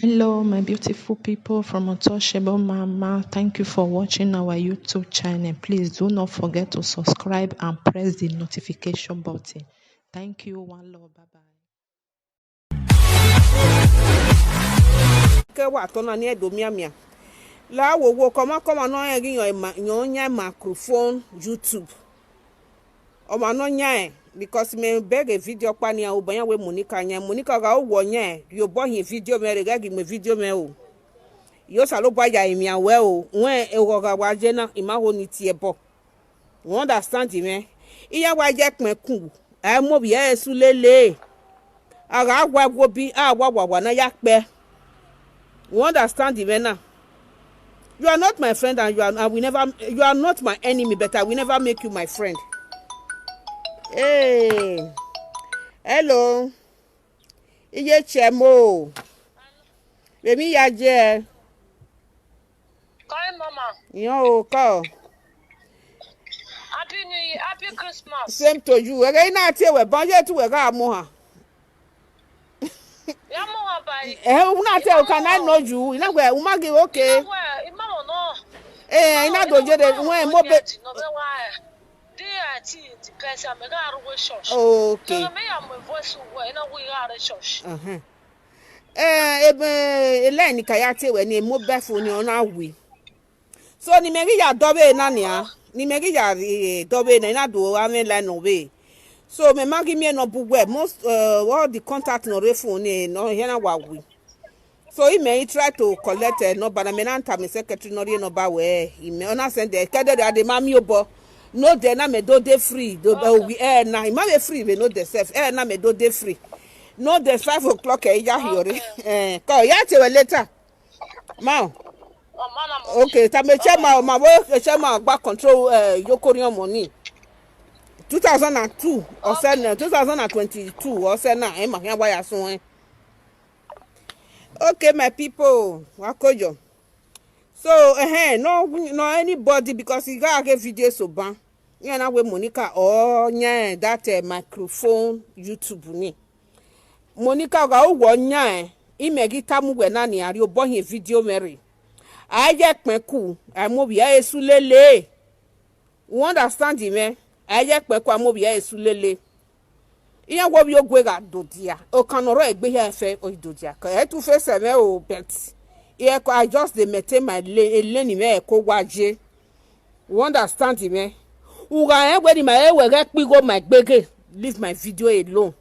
Hello, my beautiful people from Untouchable Mama. Thank you for watching our YouTube channel. Please do not forget to subscribe and press the notification button. Thank you. One love. Bye bye. La wo come no your microphone YouTube. O ma no nya because me beg a video pani a obanya we Monica ga wo nya yo bo hin video me rega gi me video me o. Yo salo ba ya emi awe o. Wen e wo ga wa je na ima ho ni tie bo. You understand me? Iya wa je pin ku. E mo bi e su lele. Aga wa go bi a wa na ya pe. You understand me now? You are not my friend and you are not my enemy, but I will never make you my friend. Hey. Hello. Iye chemo. Baby ya je. Call mama. Yo, call. Happy New Year, Happy Christmas. Same to you. Again na tie we ban je tu we ga mo ha. Ya mo wa bai. Una tell can I know you? Ina we uma give okay. Mama no. Ina do je de when mo be No be why. DRT the person me ga ro church. okay. So me am voice we na we ga ro church. Ele ni ka ya tie we ni mo be fo ni ona wi. So ni meri ya dobe na nia. Ni meri ya dobe na do ame la no be. So me magi me no bu we most all the contact no phone no here na wa wi. So he may try to collect no but me na anta me secretary no re no ba we. He may ona send the kede de mami obo. No de na me do de free do we na he ma be free we no de self na me do de free. No de 5 o'clock ya hiore. Ko ya te we later. Ma. Okay, ta me chema ma wo chema gba control yokorion money. 2002 or say 2022 or say na e ma yan wire so. Okay, my people, wakojo. So no anybody because you got get video so ban. You na we Monica or nya that microphone YouTube ni. Monica ga wo nya imegi tamu we na ni ari obo hin video meri. Aye pin ku, mo bi e su lele. You understand me? Aye pin ku mo bi e su lele. Iya wo bi ogwe ga dodia. O kan oro egbe here fe o dodia. Ka e tu fe se me o bet. Here I just dey maintain my lane me ko waje. You understand me? Uga we ni my we get pigo my gbege. Leave my video alone.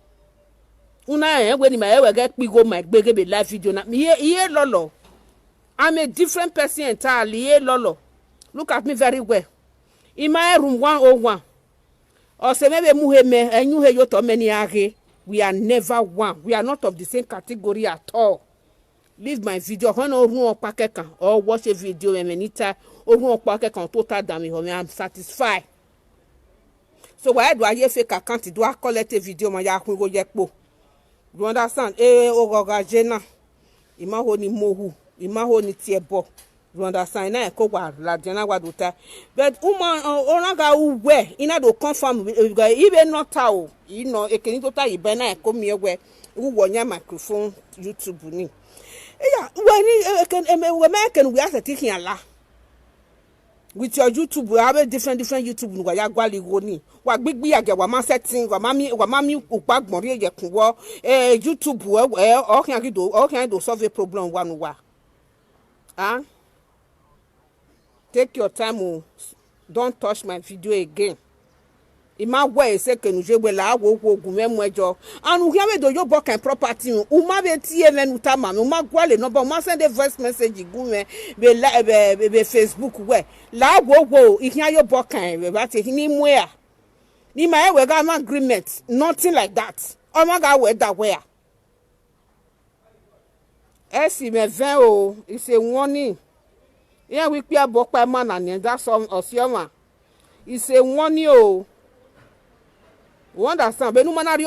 Una we ni my we get pigo my gbege be live video na. Here lolo. I'm a different person entirely. Here lolo. Look at me very well. In my room 101. Or say maybe muheme and you hear to many age. We are never one. We are not of the same category at all. Leave my video. Or watch a video and anytime. Or total damage. I'm satisfied. So why do I hear fake account? Do I collect a video? My go yekpo. You understand? Ogoga jena. Imaho ni mohu. Imaho ni tiebo. You understand? Na ko wa la jena wa dota. But onaga uwe ina do confirm even not how you know ekeni tota ibe na ko mi ewe wo nya microphone YouTube ni. Yeah, when we are taking a la with your YouTube, we have a different YouTube. We are gwali goni. Wa gbigbi age wa ma setting wa mami upagbon ye kunwo YouTube all can do solve a problem one wa. Take your time. Don't touch my video again. Ima we say kenuje we la wo ogun mejo anu here do yo book and property uma be tie men utama uma gwale no ba uma send a voice message gume be Facebook we la wo ihia yo book and we ba te ni mu ya ni ma we ga agreement nothing like that o ma ga we that where esi me 20 o is a warning here we pe abopa man and that's some osioma is a warning o. You understand? But umana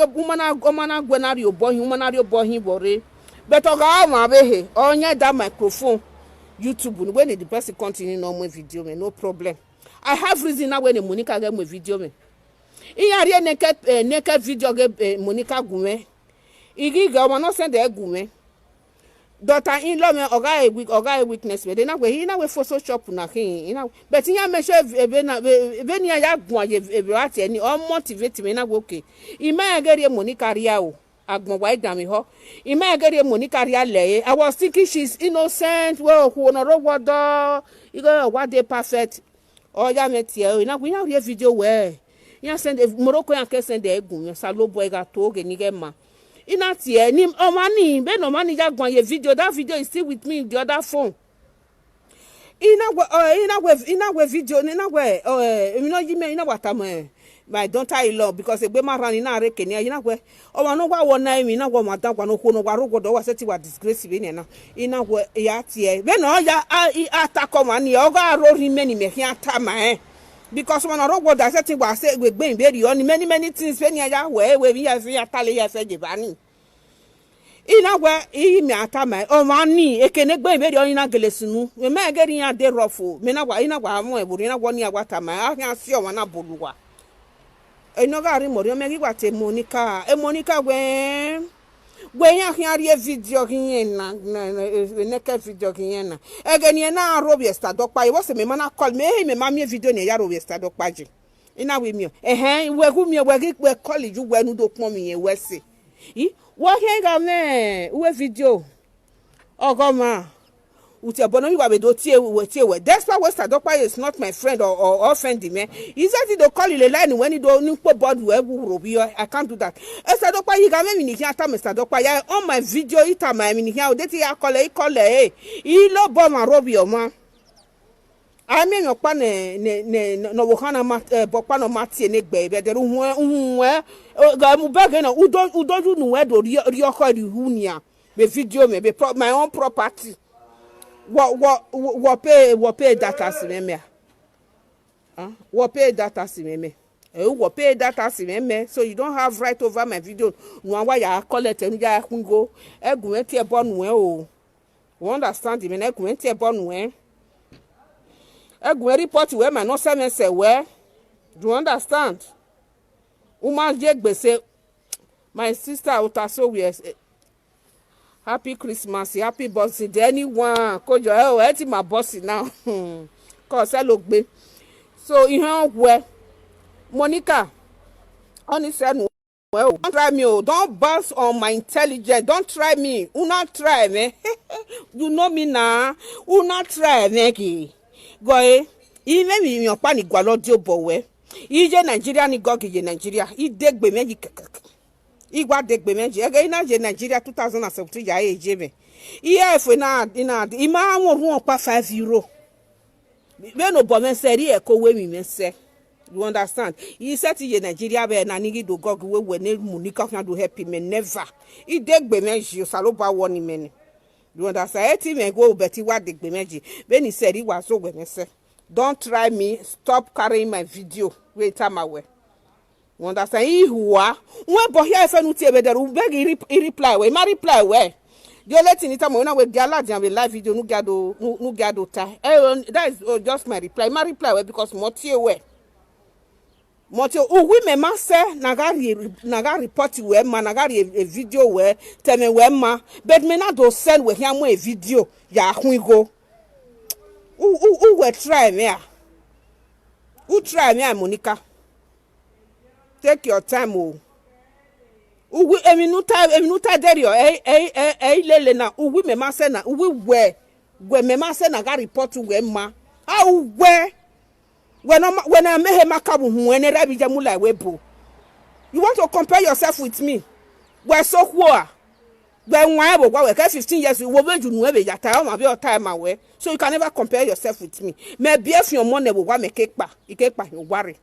gwenario bohin bore. But oga ma be onya that microphone YouTube when the person continue normal video me no problem. I have reason now when the Monica get my video me. Iya naked video get Monica gume. Igi ga ma no send e gume. daughter in law me oga weakness me. They na we he na we Photoshop na hin. But in ya me sure ebe ni ya gbon ebe ati eni o motivate me na we okay. Ima agere money career o. Agbon wa idami ho. Ima agere money career le. I was thinking she's innocent. Well, who no wodo. You go what they perfect. Oh ya me tie o. Na we na re video we. Ya send Morocco yan ke send egun. Sa lo boy ga to ge ni ge ma. Inatie ni omani be no mani ja gwan ye video. That video is still with me in the other phone. Ina we video ina we you know you me ina watama my daughter-in-law because egbe ma ran ina re kenya ina we o no gwa wona mi ina gwa madan gwa no ko no gwa rogodo wa seti wa disgrace be na ina we ya tie be no ya attack man ya ga ro ri meni me hia ta ma because when rogodo seti wa se egbe be ri on many things be ni ya we ya fi atale ya se je bani ina we iyi mi atama o mani ekene gbe be ri on ina gelesinu me ma geri ya de rofo me na wa ina wa mo eburu ina wo ni agwata ma ahia si o na boluwa enoga ri mori o me gwa te Monica Monica we ya hia video kin na neke video kin na egeni na arobi sta dokpa e wo se me mana call me ma mi video ne ya arobi sta dokpa ji ina we mi we gu mi we call you we nu do pon mi yen we se wo hia ga me we video ogoma uti abono you be do tie we despite West Adokpa is not my friend or friend me he said he do call you line when he do npo board we robi I can't do that West Adokpa you ga me ni here ata Mr. Adokpa ya on my video ita my me here o de ti ya call he lo bo ma robi o ma I mean your pa no wo kana ma bo pa no matie ne gbe be de hu ga mu bag na udo nu we do ri okọ ri hu nia be video me be my own property what pay data si me what pay data si me what pay data si me so you don't have right over my video no wa ya collect enu ja kungo egun eti e bonu o you understand me egun eti e bonu egun report we ma no se me se we do you understand woman je gbese my sister utaso we happy Christmas, happy bossy to anyone. Cause you're my bossy now. Cause I look big. So you know where Monica only said, well, don't try me, don't bounce on my intelligence. Don't try me. You not try me. You know me now. You not try me. Go even me your panic gualodio bowe. Ije Nigeria ni go ki Nigeria. I degbe me igwa degbe menji ega ina je Nigeria 2017 ya ejebe if na ima anwo pa €5 be no bo men seri e ko we mi mense you understand he said je Nigeria be na nigi do gog we ne Monica can do help me never I degbe menji saloba woni meni you understand eti me go beti wa degbe menji be ni seri wa so we mense don't try me stop carrying my video wait am away. You understand? Ihuwa. When boy here fe nu tie be there, beg reply we. Ma reply we. The only thing is when we gala jam the live video nu gado ta. That is just my reply. Ma reply we because mo tie we. Mo tie we me ma se naga report we ma naga a video we tell me we ma but me na do send we here mo a video ya hun go. Who we try me ah. Who try me Monica? Take your time o. Uwi eminuta derio lele na uwi me ma se na uwi we me ma se na ga report we ma. Ah we when I mehe makabu hu ene rabi jamu like we bo. You want to compare yourself with me? We so kwa. We nwa bo we 15 years we be ju nu e be yata o ma be your time awe. So you can never compare yourself with me. Me be if your money wo wa me kepa. Ikepa you worry.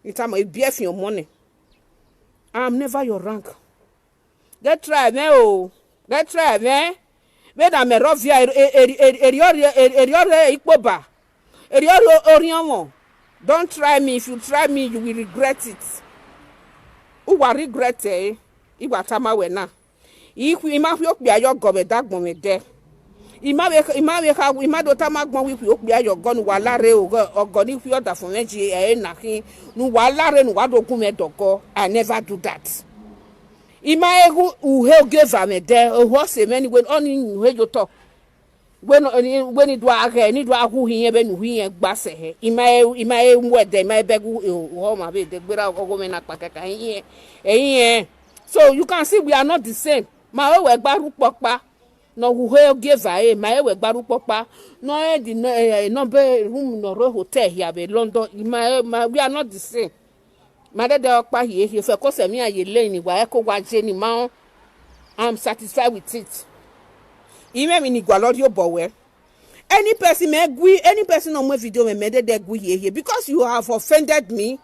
Itama BF your money. I'm never your rank. Get try me oh. Get try me. Me na me rovia ikpoba. Oriamo. Don't try me. If you try me, you will regret it. Who will regret eh? Iwa tama we na. Iku ima fi okbi ayo gobe dagbon me de. Ima do tamagbon wi fi okbi ayo gonu wa lare ogoni fi oda fun meji na kin nu wa lare nu wa dogun me dogo. I never do that. ima egu uhe geva me de o se many when oni uhe yo to when it wa ge ni do ahu hin be nu hin gba se he ima e mu de ima be gu ho ma be de gbera ogo me na pa kaka hin so you can see we are not the same ma we gba ru popa no uhe geva ma we gba ru popa no e di no be room no ro hotel here be London ima we are not the same ma de okpa here fe ko se mi aye le ni wa e ko wa je ni ma I'm satisfied with it. Even in Igualodio Bowe. Any person on my video me de gui here because you have offended me.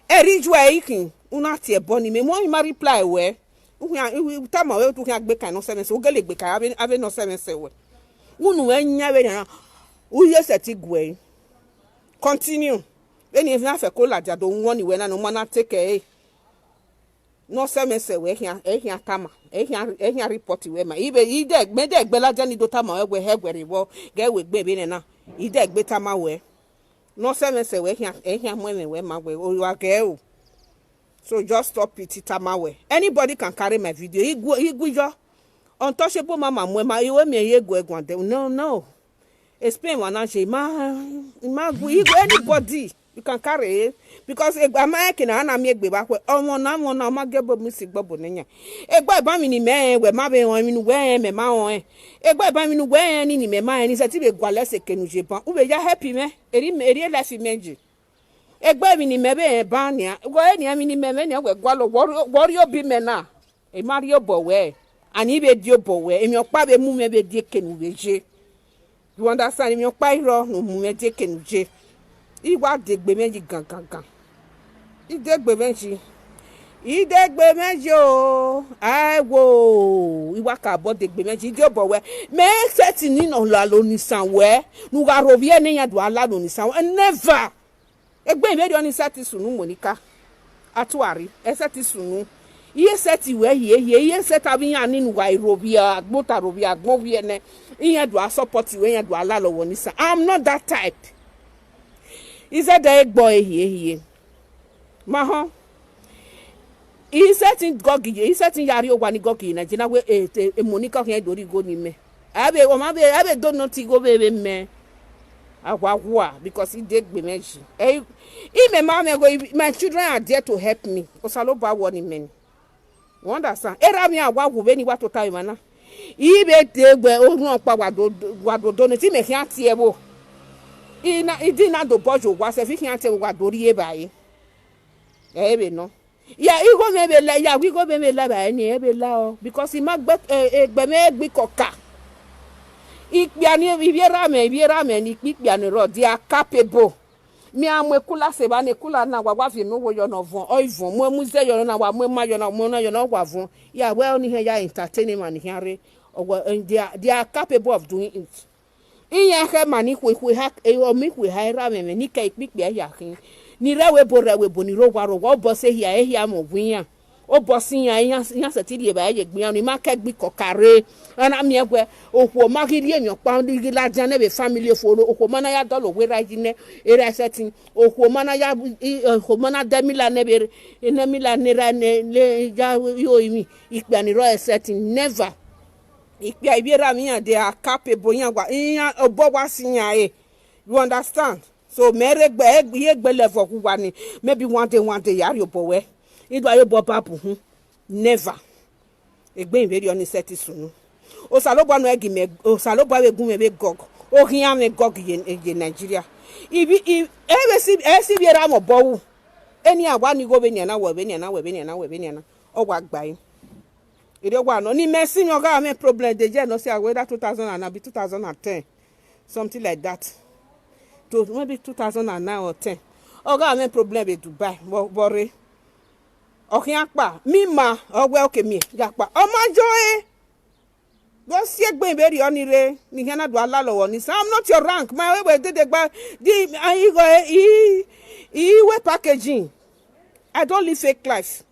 E reach where you can unati e boni me mo ma reply we. U tama we tu kan gbe kan no se o gele gbe kan ave no se we. Unu enya we na u ye seti gwe. Continue. Then if na fe ko laja do won ni we na no mana take no se we here tama ehia report we ma ibe ide me de gbela jani do tama we hegwere wo ge we gbe bi na ide gbe tama we no se we ehia mo we ma we o wa ge o so just stop it tama we anybody can carry my video igujo untouchable mama mo ma iwe mi egu egwan de no explain one na she ma anybody you can carry it because American na me egbe ba kwe omo na ma gebo mi si gbogbo nya egbe ba mi ni me we ma be won mi nu we me ma won egbe ba mi nu we ni me ma ni se ti be gwale se kenu je ban u be ya happy me eri life meji egbe mi ni me be ban ni go ni mi ni me ni we gwalo wori obi me na e mario bo we ani be dio bo we emi opa be mu me be die kenu je you understand emi opa iro no mu me die kenu je Iwa degbe meji gangan. Idegbe meji o. Ai wo. Iwa ka bo degbe meji ide bo we. Me seti ni no la lo ni san we. Nu ga ro bi ene yan do ala lo ni san. Never. Egbe me do ni seti sunu Monica. Atuari. E seti sunu. Iye seti we iye seti abi yan ni nu wa ro bi agbota ro bi agbon bi ene. Iyan do support we yan do ala lo wo ni san. I'm not that type. He said the egg boy here. Maho. He said in Gogi, he said in Yari Wani Gogi, and Jina we a Monica here do go ni me. Abe don't know to go baby me. Awa because he did be mention. He me mama go my children are there to help me. Osaloba woni men. Wonder son. Era mi awa wo be ni wa to time na. He be de gbe o run pa wa do no ti me kian tie bo. Idina do bojo wa se fi kian te wa dori e bayi. Ebe no. Yeah, you go maybe la ya we go maybe la ba ni ebe la o because he mag egbe me egbe koka. Ikbiani ibiera me ni ikbiani ro they are capable. Mi amwe kula se ba ne kula na wa fi no wo yo no von o ivon mo mu ze yo na wa mo ma yo na mo na yo na wa von. Yeah, well ni here ya entertainment ni here they are capable of doing it. Iya he mani kwe ha o mi kwe ha ra me ni ka ikpikpe ya kin ni rewe bo ni ro wa bo se hia ehia mo gwian o bo sin ya se ti die ba ye gbian ni ma ka gbi kokare ana mi egwe okwo ma kiri emi opa ndi la jan be family foro okwo mana ya dolo we ra jine era setting okwo mana ya okwo mana demila ne be ene mila ne ra ne le ja yo imi ikpe ni ro setting never ikpia ibiera mi yan they are capable yan gwa yan obo wa siyan you understand so mere gbe level ku wa ni maybe one day yari obo we ido ayo bo babu hu never egbe inveri oni seti sunu o salogba no egi me o salogba we gun me be gog o hian me gog ye Nigeria ibi esi biera mo bowu eni awa ni go be ni na o wa gba yin ide wa no ni mercy mi oga me problem dey je no say whether 2000 and be 2010 something like that to maybe 2009 or 10 oga me problem be Dubai bore okin apa mi ma owe oke mi yapa o ma joy go si egbe iberi onire ni hena do ala lowo ni I'm not your rank my we dey gba di ayi go we packaging I don't live fake life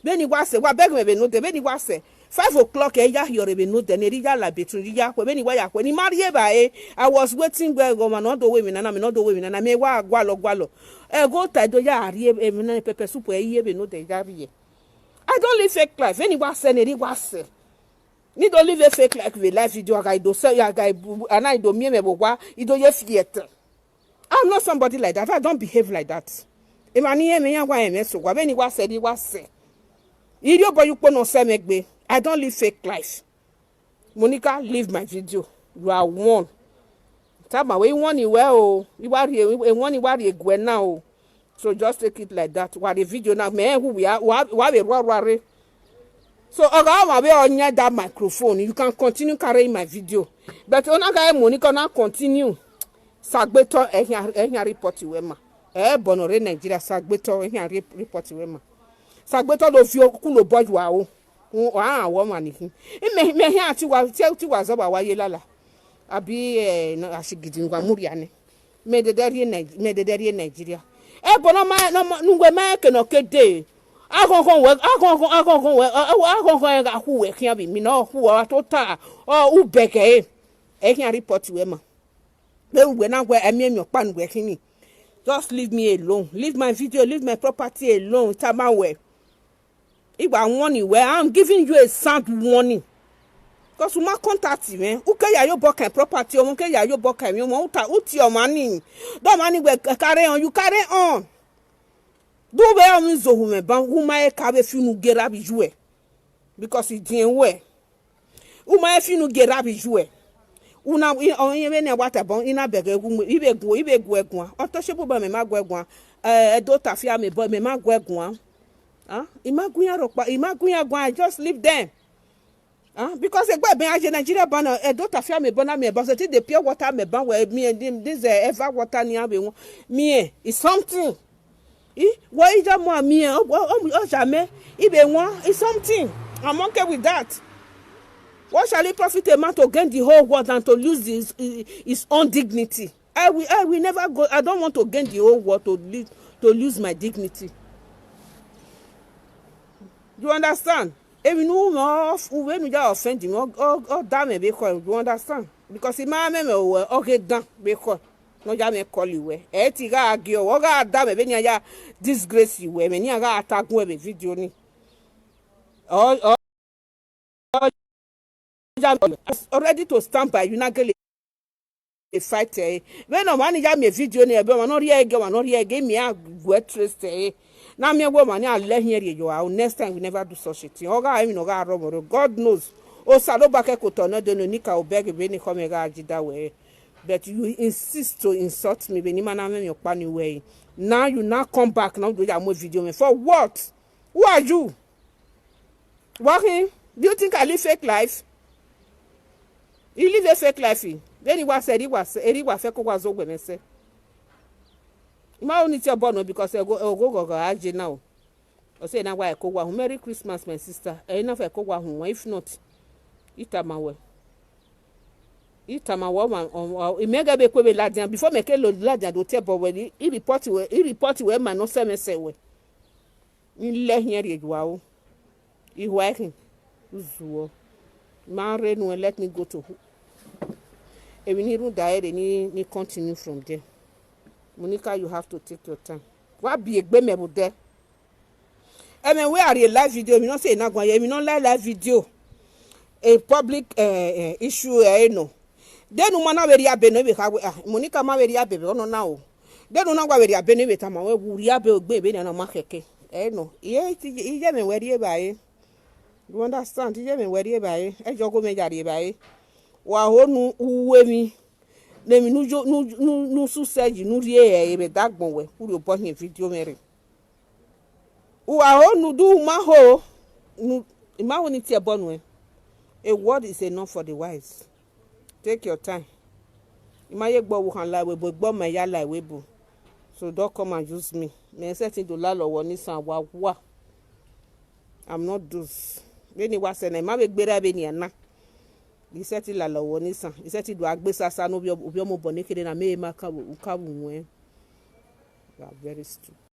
beni wa se wa beg me be no de beni wa se 5 o'clock ya yore be no de ne ya la betun ya kwe beni wa ya kwe ni marie ba I was waiting where go man no do we me na me wa gwalo e go ta do ya ari e me na pepper soup e ye be no de ya biye I I don't live fake life. Anyone send it, was say. Need to live a fake life with life video. I do say ya guy and I do me wa. You do your theater. I'm not somebody like that. I don't behave like that. If I need me, I'm going to so when anyone said it was say. You boy you no say me. I don't live fake life. Monica, leave my video. You are one. Tama we want you well. You are here. We want you are here now. So just take it like that. What the video now? Me who we are. What we worry. So I will on that microphone. You can continue carrying my video. But on a Monica now continue. Sagbeto ehia report wema. Bonore Nigeria sagbeto ehia report wema. Sagbeto do fi okulo boy wa o. Wo man ni. Me hia ti wa zo ba wa ye lala. Abi no asigidi ngwa muri ane. Me de deri Nigeria. Bono ma no ngwe ma ke no kede. Akon ga hu we kian bi mi no hu wa to ta o ubeke ehia report wema. Just leave me alone. Leave my video, leave my property alone. Tamawe. If I want you, I'm giving you a sound warning. Because you might contact me. Okay, you book a property. Okay, you book a uti your money. Don't money will carry on. You carry on. Do where I'm so who might have if you get up you because it didn't wear. Who might if you get up you una onye na wata bon ina bege ibe gu egwan otoshebo ba me magwa egwan do tafia me bo me magwa egwan imagun ya ropa imagun ya gwan just leave them because egbe ben aje Nigeria ban do tafia me bona me but the pure water me ban we me this ever water ni abe won me is something wo ija mo me o jamais ibe won is something. I'm okay with that. What shall it profit a man to gain the whole world and to lose his own dignity? I will never go. I don't want to gain the whole world to lose my dignity. You understand? If you know when you are offending me, damn me, you understand? Because if my meme okay done, because no jam call you we. Tiga agio, oga damn me, when you disgrace you we, when you attack me video ni. Already to stand by you not get a fight when no man ya me video na ebe ma no rie ege me a go trace na me wo man ya le here you are next time we never do such a thing oga even oga romoro God knows o salo back ko to no de no nika obeg be ni come ga agida we but you insist to insult me be ni man na me your pani way now you now come back now do ya mo video me for what? Who are you working? Do you think I live fake life? You live a fake life. Then he was fake was over me say. My only tell bono because I go aje now. I say now why I go Merry Christmas, my sister. Enough I go if not, itamawe man imega be kwe ladian before me ke lo ladian do table we he report we man no say me say we. In le here you wow. He working. Uzuo. Man rain will let me go to if we need to die they continue from there. Monica, you have to take your time. What be a gbeme there? I mean, where are your live video? We not say not going. We not live video. A public issue, no. Then no man very abene we have Monica ma very abebe no now. Then no very abene we tama we wuri abe ogbe na ma keke. No. Iye me very by. You understand? Iye me very by. E jogo me jare by. Wa ho nu uwe mi le mi nu su seji nu rie e be dagbon we uri obo hin video mere wa ho nu du ma ho nu ma ho ni ti e bonu e a word is enough for the wise. Take your time. Imaye gbo wo kan la we bo gbo ma ya la we bo so don't come and use me setting to la lowo ni san wa I'm not those beni wa se na ma be gbera be ni na iṣẹ́ tí la lọ́wọ́ nísàn iṣẹ́ tí do agbésásá no bí ọmọ bọ̀ ní kéde na me ma ka wu we. You are very stupid.